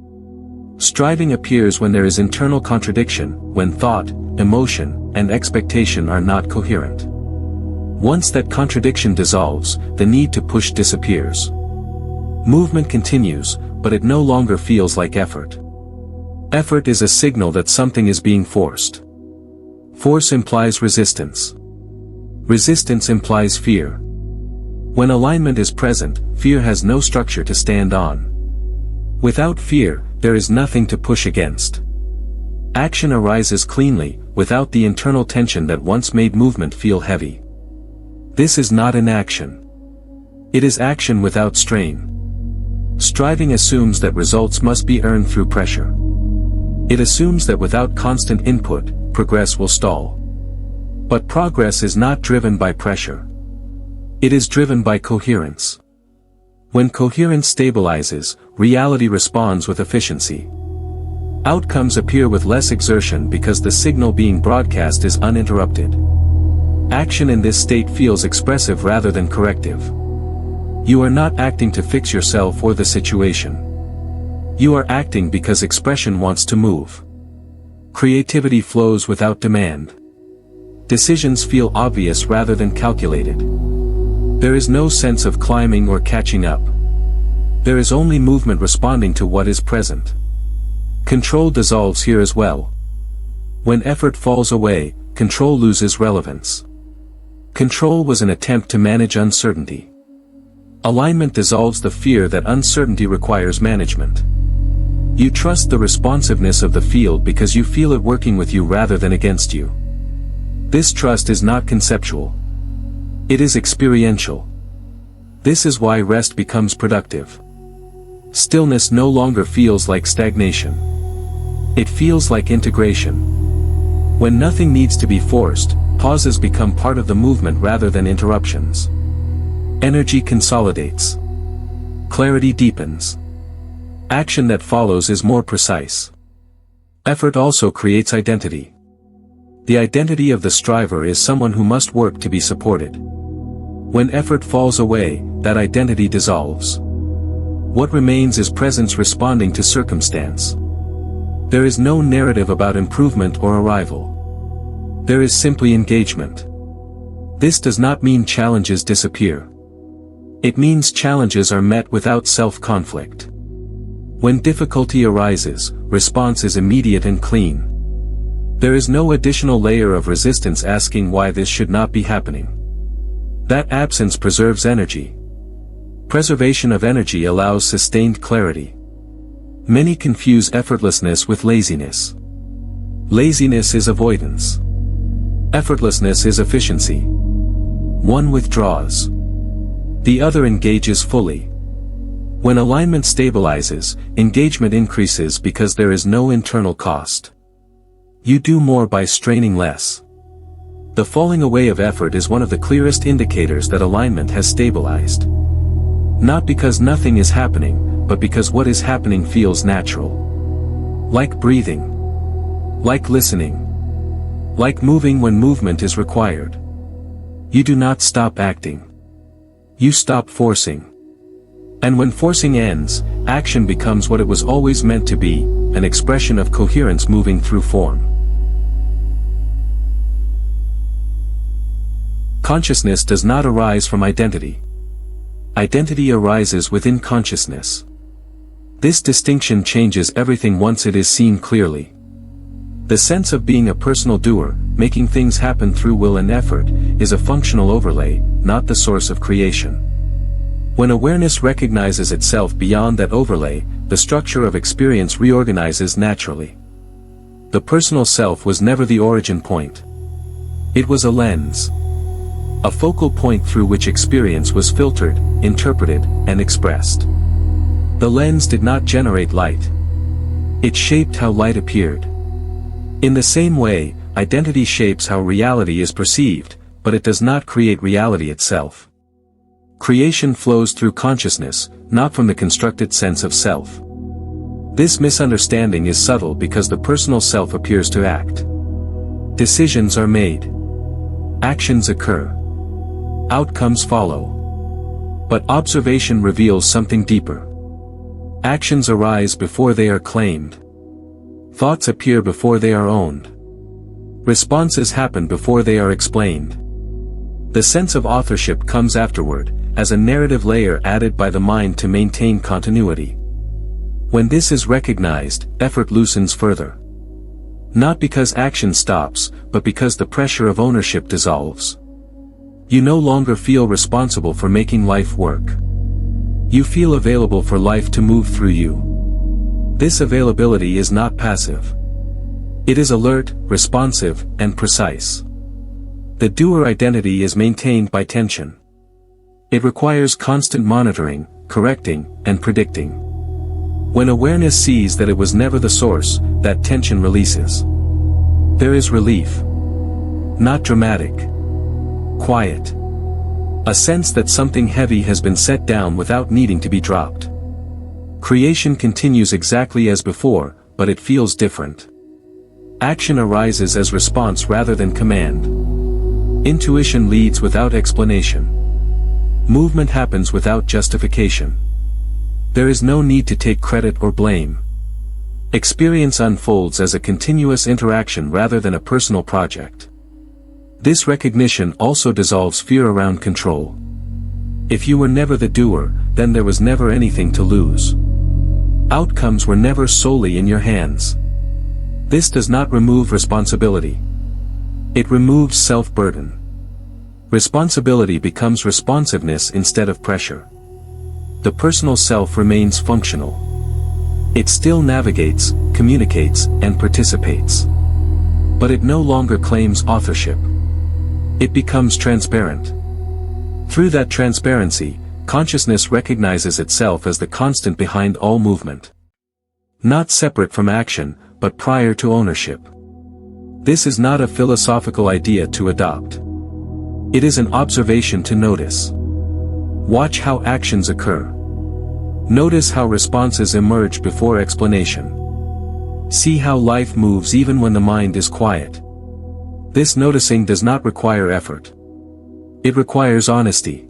Striving appears when there is internal contradiction, when thought, emotion, and expectation are not coherent. Once that contradiction dissolves, the need to push disappears. Movement continues, but it no longer feels like effort. Effort is a signal that something is being forced. Force implies resistance. Resistance implies fear. When alignment is present, fear has no structure to stand on. Without fear, there is nothing to push against. Action arises cleanly, without the internal tension that once made movement feel heavy. This is not inaction. It is action without strain. Striving assumes that results must be earned through pressure. It assumes that without constant input, progress will stall. But progress is not driven by pressure. It is driven by coherence. When coherence stabilizes, reality responds with efficiency. Outcomes appear with less exertion because the signal being broadcast is uninterrupted. Action in this state feels expressive rather than corrective. You are not acting to fix yourself or the situation. You are acting because expression wants to move. Creativity flows without demand. Decisions feel obvious rather than calculated. There is no sense of climbing or catching up. There is only movement responding to what is present. Control dissolves here as well. When effort falls away, control loses relevance. Control was an attempt to manage uncertainty. Alignment dissolves the fear that uncertainty requires management. You trust the responsiveness of the field because you feel it working with you rather than against you. This trust is not conceptual. It is experiential. This is why rest becomes productive. Stillness no longer feels like stagnation. It feels like integration. When nothing needs to be forced, pauses become part of the movement rather than interruptions. Energy consolidates. Clarity deepens. Action that follows is more precise. Effort also creates identity. The identity of the striver is someone who must work to be supported. When effort falls away, that identity dissolves. What remains is presence responding to circumstance. There is no narrative about improvement or arrival. There is simply engagement. This does not mean challenges disappear. It means challenges are met without self-conflict. When difficulty arises, response is immediate and clean. There is no additional layer of resistance asking why this should not be happening. That absence preserves energy. Preservation of energy allows sustained clarity. Many confuse effortlessness with laziness. Laziness is avoidance. Effortlessness is efficiency. One withdraws. The other engages fully. When alignment stabilizes, engagement increases because there is no internal cost. You do more by straining less. The falling away of effort is one of the clearest indicators that alignment has stabilized. Not because nothing is happening, but because what is happening feels natural. Like breathing. Like listening. Like moving when movement is required. You do not stop acting. You stop forcing. And when forcing ends, action becomes what it was always meant to be, an expression of coherence moving through form. Consciousness does not arise from identity. Identity arises within consciousness. This distinction changes everything once it is seen clearly. The sense of being a personal doer, making things happen through will and effort, is a functional overlay, not the source of creation. When awareness recognizes itself beyond that overlay, the structure of experience reorganizes naturally. The personal self was never the origin point. It was a lens. A focal point through which experience was filtered, interpreted, and expressed. The lens did not generate light. It shaped how light appeared. In the same way, identity shapes how reality is perceived, but it does not create reality itself. Creation flows through consciousness, not from the constructed sense of self. This misunderstanding is subtle because the personal self appears to act. Decisions are made. Actions occur. Outcomes follow. But observation reveals something deeper. Actions arise before they are claimed. Thoughts appear before they are owned. Responses happen before they are explained. The sense of authorship comes afterward, as a narrative layer added by the mind to maintain continuity. When this is recognized, effort loosens further. Not because action stops, but because the pressure of ownership dissolves. You no longer feel responsible for making life work. You feel available for life to move through you. This availability is not passive. It is alert, responsive, and precise. The doer identity is maintained by tension. It requires constant monitoring, correcting, and predicting. When awareness sees that it was never the source, that tension releases. There is relief. Not dramatic. Quiet. A sense that something heavy has been set down without needing to be dropped. Creation continues exactly as before, but it feels different. Action arises as response rather than command. Intuition leads without explanation. Movement happens without justification. There is no need to take credit or blame. Experience unfolds as a continuous interaction rather than a personal project. This recognition also dissolves fear around control. If you were never the doer, then there was never anything to lose. Outcomes were never solely in your hands. This does not remove responsibility. It removes self-burden. Responsibility becomes responsiveness instead of pressure. The personal self remains functional. It still navigates, communicates, and participates. But it no longer claims authorship. It becomes transparent. Through that transparency, consciousness recognizes itself as the constant behind all movement. Not separate from action, but prior to ownership. This is not a philosophical idea to adopt. It is an observation to notice. Watch how actions occur. Notice how responses emerge before explanation. See how life moves even when the mind is quiet. This noticing does not require effort. It requires honesty.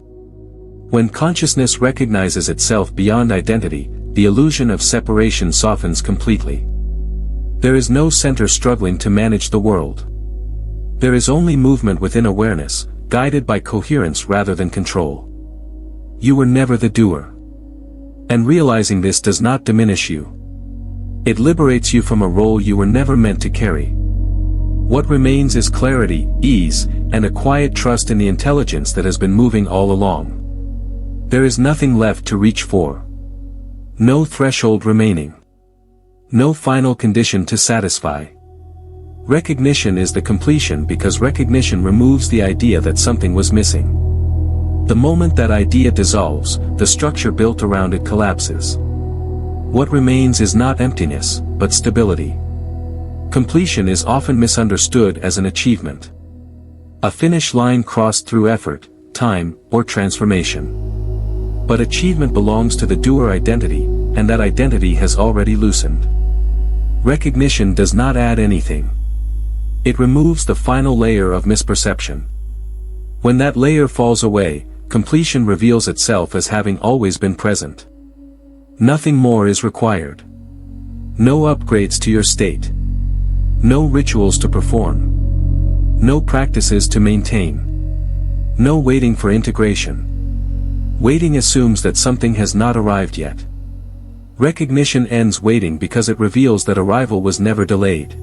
When consciousness recognizes itself beyond identity, the illusion of separation softens completely. There is no center struggling to manage the world. There is only movement within awareness, guided by coherence rather than control. You were never the doer. And realizing this does not diminish you. It liberates you from a role you were never meant to carry. What remains is clarity, ease, and a quiet trust in the intelligence that has been moving all along. There is nothing left to reach for. No threshold remaining. No final condition to satisfy. Recognition is the completion because recognition removes the idea that something was missing. The moment that idea dissolves, the structure built around it collapses. What remains is not emptiness, but stability. Completion is often misunderstood as an achievement. A finish line crossed through effort, time, or transformation. But achievement belongs to the doer identity, and that identity has already loosened. Recognition does not add anything. It removes the final layer of misperception. When that layer falls away, completion reveals itself as having always been present. Nothing more is required. No upgrades to your state. No rituals to perform. No practices to maintain. No waiting for integration. Waiting assumes that something has not arrived yet. Recognition ends waiting because it reveals that arrival was never delayed.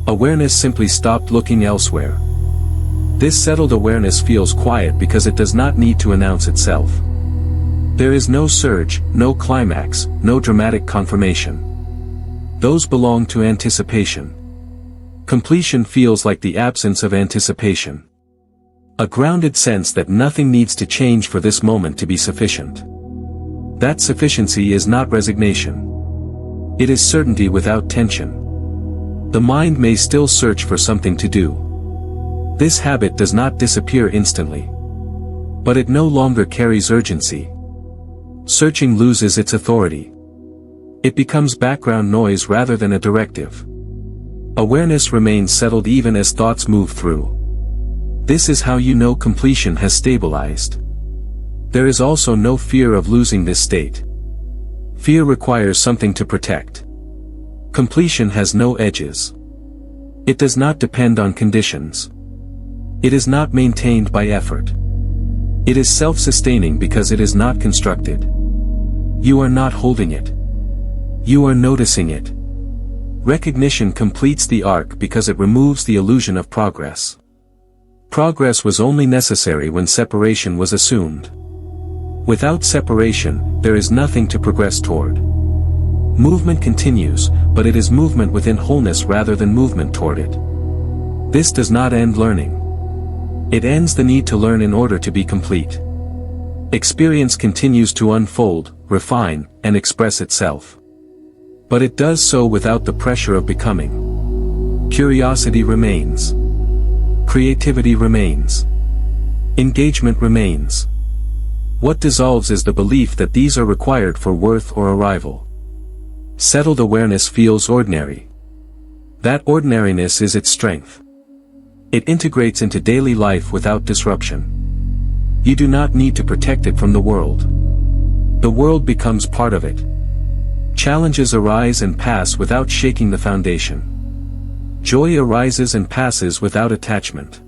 Awareness simply stopped looking elsewhere. This settled awareness feels quiet because it does not need to announce itself. There is no surge, no climax, no dramatic confirmation. Those belong to anticipation. Completion feels like the absence of anticipation. A grounded sense that nothing needs to change for this moment to be sufficient. That sufficiency is not resignation. It is certainty without tension. The mind may still search for something to do. This habit does not disappear instantly. But it no longer carries urgency. Searching loses its authority. It becomes background noise rather than a directive. Awareness remains settled even as thoughts move through. This is how you know completion has stabilized. There is also no fear of losing this state. Fear requires something to protect. Completion has no edges. It does not depend on conditions. It is not maintained by effort. It is self-sustaining because it is not constructed. You are not holding it. You are noticing it. Recognition completes the arc because it removes the illusion of progress. Progress was only necessary when separation was assumed. Without separation, there is nothing to progress toward. Movement continues, but it is movement within wholeness rather than movement toward it. This does not end learning. It ends the need to learn in order to be complete. Experience continues to unfold, refine, and express itself. But it does so without the pressure of becoming. Curiosity remains. Creativity remains. Engagement remains. What dissolves is the belief that these are required for worth or arrival. Settled awareness feels ordinary. That ordinariness is its strength. It integrates into daily life without disruption. You do not need to protect it from the world. The world becomes part of it. Challenges arise and pass without shaking the foundation. Joy arises and passes without attachment.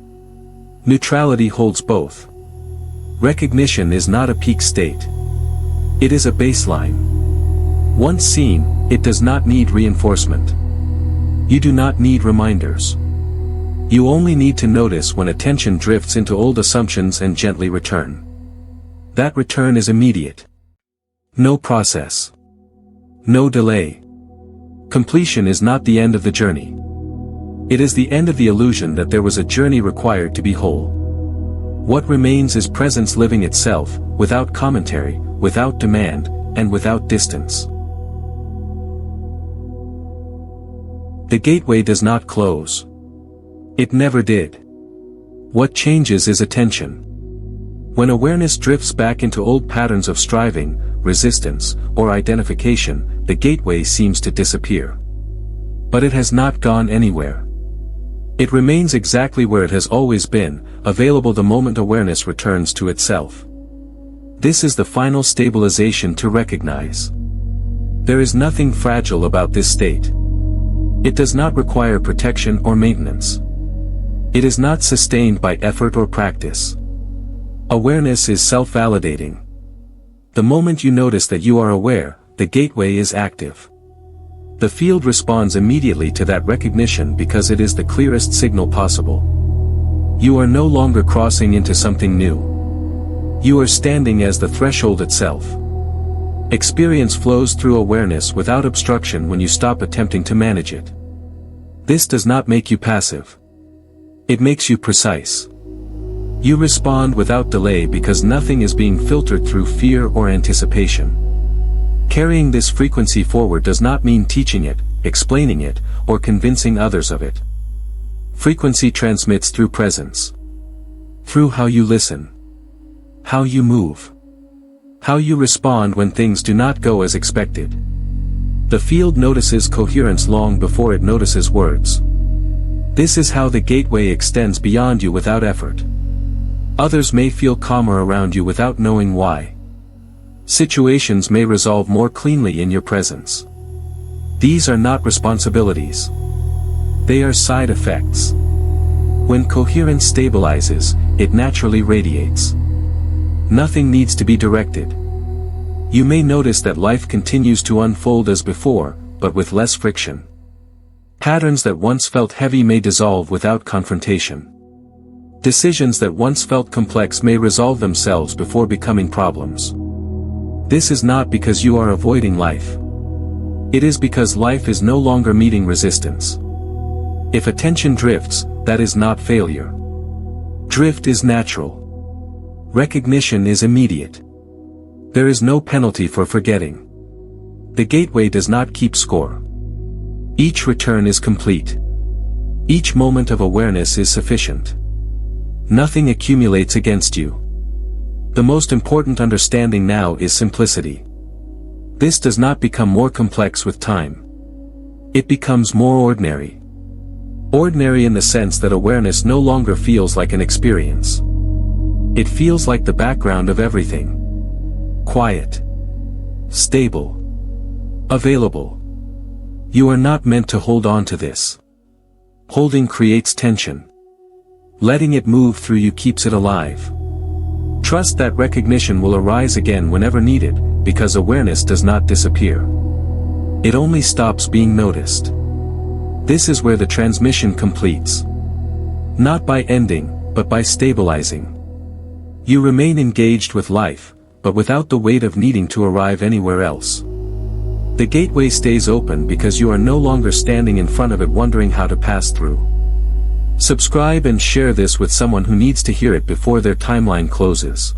Neutrality holds both. Recognition is not a peak state. It is a baseline. Once seen, it does not need reinforcement. You do not need reminders. You only need to notice when attention drifts into old assumptions and gently return. That return is immediate. No process. No delay. Completion is not the end of the journey. It is the end of the illusion that there was a journey required to be whole. What remains is presence living itself, without commentary, without demand, and without distance. The gateway does not close. It never did. What changes is attention. When awareness drifts back into old patterns of striving, resistance, or identification, the gateway seems to disappear. But it has not gone anywhere. It remains exactly where it has always been, available the moment awareness returns to itself. This is the final stabilization to recognize. There is nothing fragile about this state. It does not require protection or maintenance. It is not sustained by effort or practice. Awareness is self-validating. The moment you notice that you are aware, the gateway is active. The field responds immediately to that recognition because it is the clearest signal possible. You are no longer crossing into something new. You are standing as the threshold itself. Experience flows through awareness without obstruction when you stop attempting to manage it. This does not make you passive. It makes you precise. You respond without delay because nothing is being filtered through fear or anticipation. Carrying this frequency forward does not mean teaching it, explaining it, or convincing others of it. Frequency transmits through presence. Through how you listen. How you move. How you respond when things do not go as expected. The field notices coherence long before it notices words. This is how the gateway extends beyond you without effort. Others may feel calmer around you without knowing why. Situations may resolve more cleanly in your presence. These are not responsibilities. They are side effects. When coherence stabilizes, it naturally radiates. Nothing needs to be directed. You may notice that life continues to unfold as before, but with less friction. Patterns that once felt heavy may dissolve without confrontation. Decisions that once felt complex may resolve themselves before becoming problems. This is not because you are avoiding life. It is because life is no longer meeting resistance. If attention drifts, that is not failure. Drift is natural. Recognition is immediate. There is no penalty for forgetting. The gateway does not keep score. Each return is complete. Each moment of awareness is sufficient. Nothing accumulates against you. The most important understanding now is simplicity. This does not become more complex with time. It becomes more ordinary. Ordinary in the sense that awareness no longer feels like an experience. It feels like the background of everything. Quiet. Stable. Available. You are not meant to hold on to this. Holding creates tension. Letting it move through you keeps it alive. Trust that recognition will arise again whenever needed, because awareness does not disappear. It only stops being noticed. This is where the transmission completes. Not by ending, but by stabilizing. You remain engaged with life, but without the weight of needing to arrive anywhere else. The gateway stays open because you are no longer standing in front of it wondering how to pass through. Subscribe and share this with someone who needs to hear it before their timeline closes.